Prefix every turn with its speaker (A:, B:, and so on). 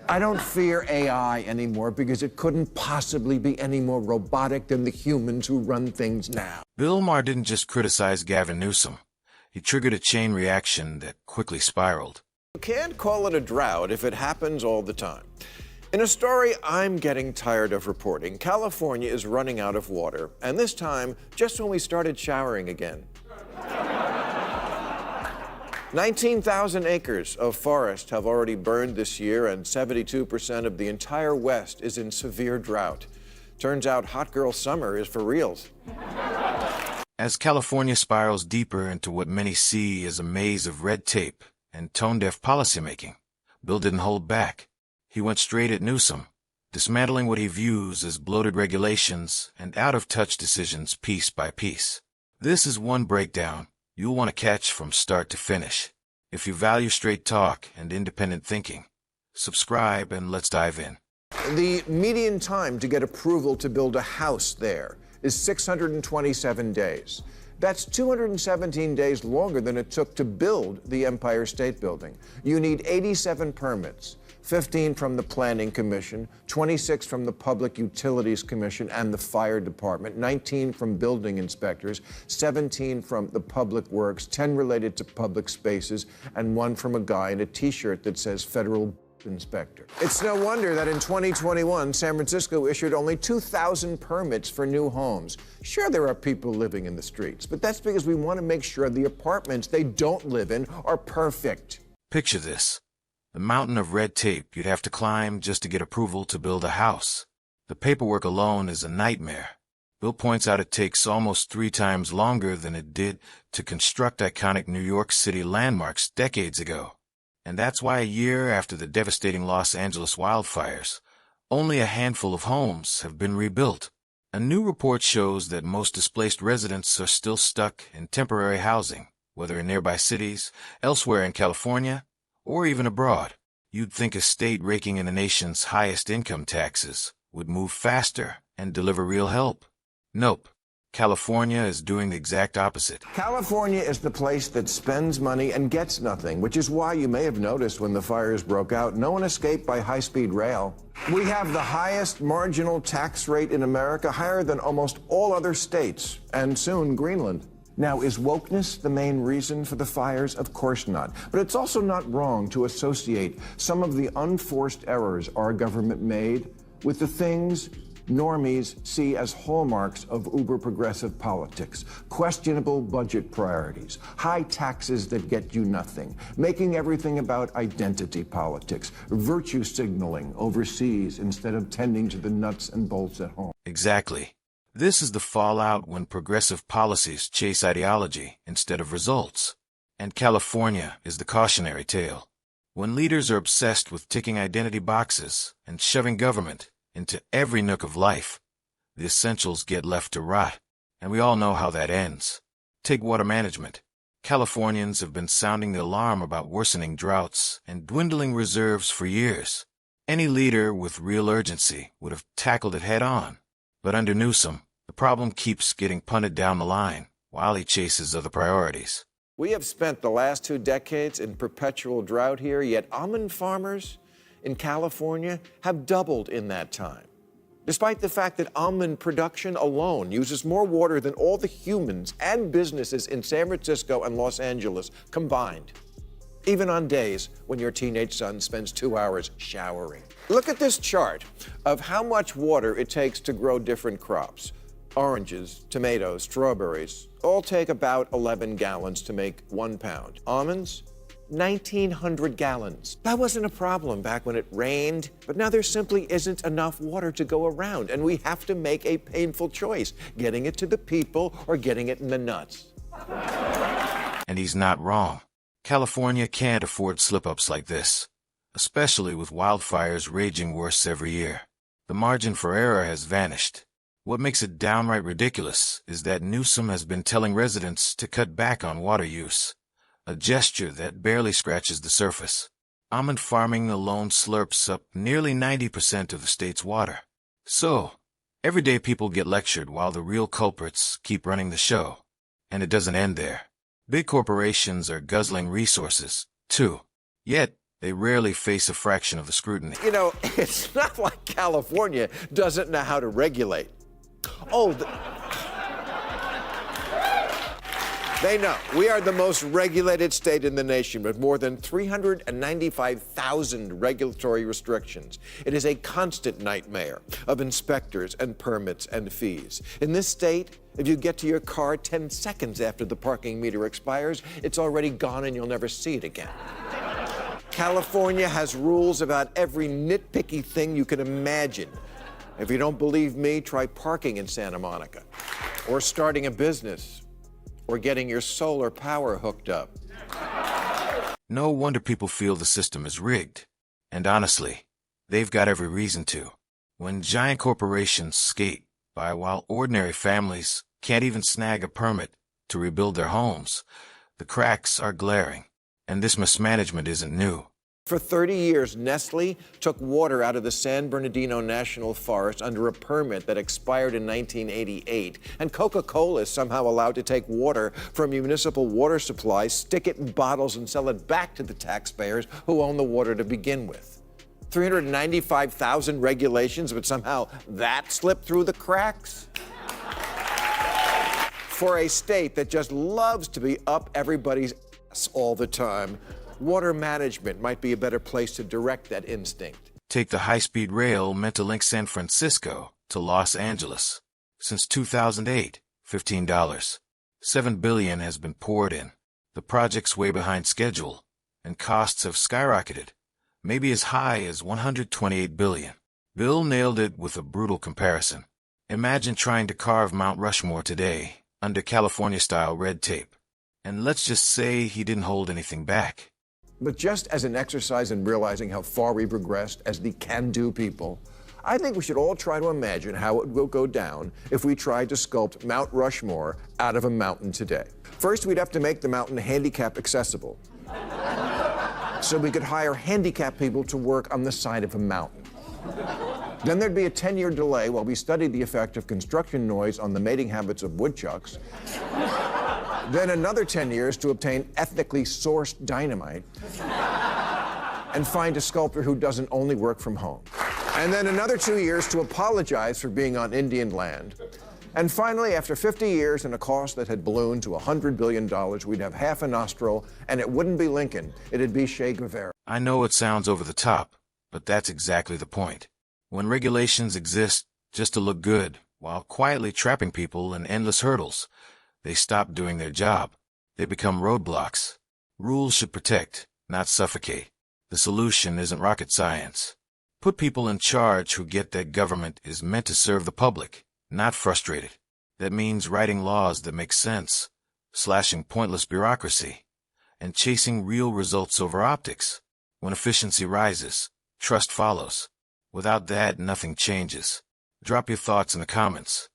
A: I don't fear AI anymore because it couldn't possibly be any more robotic than the humans who run things now.
B: Bill Maher didn't just criticize Gavin Newsom. He triggered a chain reaction that quickly spiraled.
A: You can't call it a drought if it happens all the time. In a story I'm getting tired of reporting, California is running out of water, and this time just when we started showering again. 19,000 acres of forest have already burned this year, and 72% of the entire West is in severe drought. Turns out hot girl summer is for reals.
B: As California spirals deeper into what many see as a maze of red tape and tone-deaf policymaking, Bill didn't hold back. He went straight at Newsom, dismantling what he views as bloated regulations and out-of-touch decisions piece by piece. This is one breakdown you'll want to catch from start to finish. If you value straight talk and independent thinking, subscribe and let's dive in.
A: The median time to get approval to build a house there is 627 days. That's 217 days longer than it took to build the Empire State Building. You need 87 permits, 15 from the Planning Commission, 26 from the Public Utilities Commission and the Fire Department, 19 from building inspectors, 17 from the Public Works, 10 related to public spaces, and 1 from a guy in a T-shirt that says Federal Inspector. It's no wonder that in 2021, San Francisco issued only 2,000 permits for new homes. Sure, there are people living in the streets, but that's because we want to make sure the apartments they don't live in are perfect.
B: Picture this. The mountain of red tape you'd have to climb just to get approval to build a house. The paperwork alone is a nightmare. Bill points out it takes almost 3 times longer than it did to construct iconic New York City landmarks decades ago. And that's why a year after the devastating Los Angeles wildfires, only a handful of homes have been rebuilt. A new report shows that most displaced residents are still stuck in temporary housing, whether in nearby cities, elsewhere in California, or even abroad. You'd think a state raking in the nation's highest income taxes would move faster and deliver real help. Nope. California is doing the exact opposite.
A: California is the place that spends money and gets nothing, which is why you may have noticed when the fires broke out, no one escaped by high-speed rail. We have the highest marginal tax rate in America, higher than almost all other states, and soon Greenland. Now, is wokeness the main reason for the fires? Of course not. But it's also not wrong to associate some of the unforced errors our government made with the things normies see as hallmarks of uber-progressive politics: questionable budget priorities, high taxes that get you nothing, making everything about identity politics, virtue signaling overseas instead of tending to the nuts and bolts at home.
B: Exactly. This is the fallout when progressive policies chase ideology instead of results. And California is the cautionary tale. When leaders are obsessed with ticking identity boxes and shoving government into every nook of life, the essentials get left to rot. And we all know how that ends. Take water management. Californians have been sounding the alarm about worsening droughts and dwindling reserves for years. Any leader with real urgency would have tackled it head on. But under Newsom, the problem keeps getting punted down the line while he chases other priorities.
A: We have spent the last 2 decades in perpetual drought here, yet almond farmers in California have doubled in that time, despite the fact that almond production alone uses more water than all the humans and businesses in San Francisco and Los Angeles combined, even on days when your teenage son spends 2 hours showering. Look at this chart of how much water it takes to grow different crops. Oranges, tomatoes, strawberries all take about 11 gallons to make 1 pound. Almonds, 1,900 gallons. That wasn't a problem back when it rained, but now there simply isn't enough water to go around, and we have to make a painful choice, getting it to the people or getting it in the nuts.
B: And he's not wrong. California can't afford slip-ups like this, especially with wildfires raging worse every year. The margin for error has vanished. What makes it downright ridiculous is that Newsom has been telling residents to cut back on water use, a gesture that barely scratches the surface. Almond farming alone slurps up nearly 90% of the state's water. So, everyday people get lectured while the real culprits keep running the show. And it doesn't end there. Big corporations are guzzling resources, too. Yet, They rarely face a fraction of the scrutiny.
A: You know, it's not like California doesn't know how to regulate. Oh, they know. We are the most regulated state in the nation with more than 395,000 regulatory restrictions. It is a constant nightmare of inspectors and permits and fees. In this state, if you get to your car 10 seconds after the parking meter expires, it's already gone and you'll never see it again. California has rules about every nitpicky thing you can imagine. If you don't believe me, try parking in Santa Monica, or starting a business, or getting your solar power hooked up.
B: No wonder people feel the system is rigged. And honestly, they've got every reason to. When giant corporations skate by while ordinary families can't even snag a permit to rebuild their homes, the cracks are glaring. And this mismanagement isn't new.
A: For 30 years, Nestle took water out of the San Bernardino National Forest under a permit that expired in 1988. And Coca-Cola is somehow allowed to take water from municipal water supplies, stick it in bottles, and sell it back to the taxpayers who own the water to begin with. 395,000 regulations, but somehow that slipped through the cracks? For a state that just loves to be up everybody's ass all the time, water management might be a better place to direct that instinct.
B: Take the high-speed rail meant to link San Francisco to Los Angeles. Since 2008, $15. $7 billion has been poured in. The project's way behind schedule, and costs have skyrocketed, maybe as high as $128 billion. Bill nailed it with a brutal comparison. Imagine trying to carve Mount Rushmore today under California-style red tape. And let's just say he didn't hold anything back.
A: But just as an exercise in realizing how far we've regressed as the can-do people, I think we should all try to imagine how it will go down if we tried to sculpt Mount Rushmore out of a mountain today. First, we'd have to make the mountain handicap accessible, so we could hire handicapped people to work on the side of a mountain. Then there'd be a 10-year delay while we studied the effect of construction noise on the mating habits of woodchucks. Then another 10 years to obtain ethnically sourced dynamite and find a sculptor who doesn't only work from home. And then another 2 years to apologize for being on Indian land. And finally, after 50 years and a cost that had ballooned to $100 billion, we'd have half a nostril, and it wouldn't be Lincoln, it'd be Che Guevara.
B: I know it sounds over the top, but that's exactly the point. When regulations exist just to look good, while quietly trapping people in endless hurdles, they stop doing their job. They become roadblocks. Rules should protect, not suffocate. The solution isn't rocket science. Put people in charge who get that government is meant to serve the public, not frustrate it. That means writing laws that make sense, slashing pointless bureaucracy, and chasing real results over optics. When efficiency rises, trust follows. Without that, nothing changes. Drop your thoughts in the comments.